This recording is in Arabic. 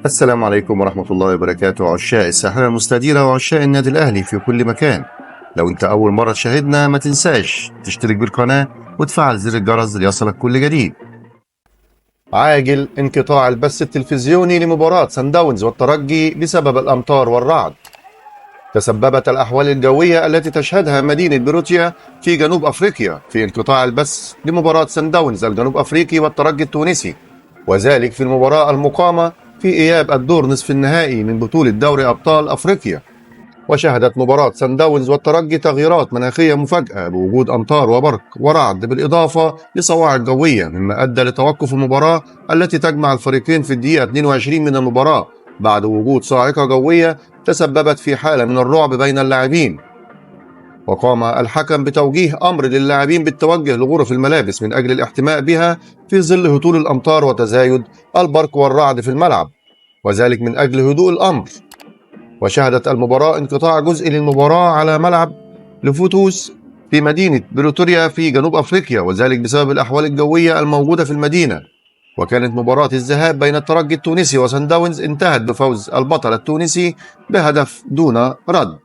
السلام عليكم ورحمة الله وبركاته، عشاق الساحرة المستديرة وعشاق النادي الأهلي في كل مكان. لو أنت أول مرة تشاهدنا ما تنساش تشترك بالقناة وتفعل زر الجرس ليصلك كل جديد. عاجل انقطاع البث التلفزيوني لمباراة سان داونز والترجي بسبب الأمطار والرعد. تسببت الأحوال الجوية التي تشهدها مدينة بيروتيا في جنوب أفريقيا في انقطاع البث لمباراة سان داونز الجنوب أفريقي والترجي التونسي، وذلك في المباراة المقامة في إياب الدور نصف النهائي من بطولة دوري أبطال أفريقيا. وشهدت مباراة سان داونز والترجي تغييرات مناخية مفاجئة بوجود أمطار وبرق ورعد بالإضافة لصواعق جوية، مما أدى لتوقف المباراة التي تجمع الفريقين في الدقيقة 22 من المباراة بعد وجود صاعقة جوية تسببت في حالة من الرعب بين اللاعبين. وقام الحكم بتوجيه أمر للاعبين بالتوجه لغرف الملابس من أجل الاحتماء بها في ظل هطول الأمطار وتزايد البرق والرعد في الملعب، وذلك من أجل هدوء الأمر. وشهدت المباراة انقطاع جزئي للمباراة على ملعب لفوتوس في مدينة بريتوريا في جنوب أفريقيا، وذلك بسبب الأحوال الجوية الموجودة في المدينة. وكانت مباراة الذهاب بين الترجي التونسي وسان داونز انتهت بفوز البطل التونسي بهدف دون رد.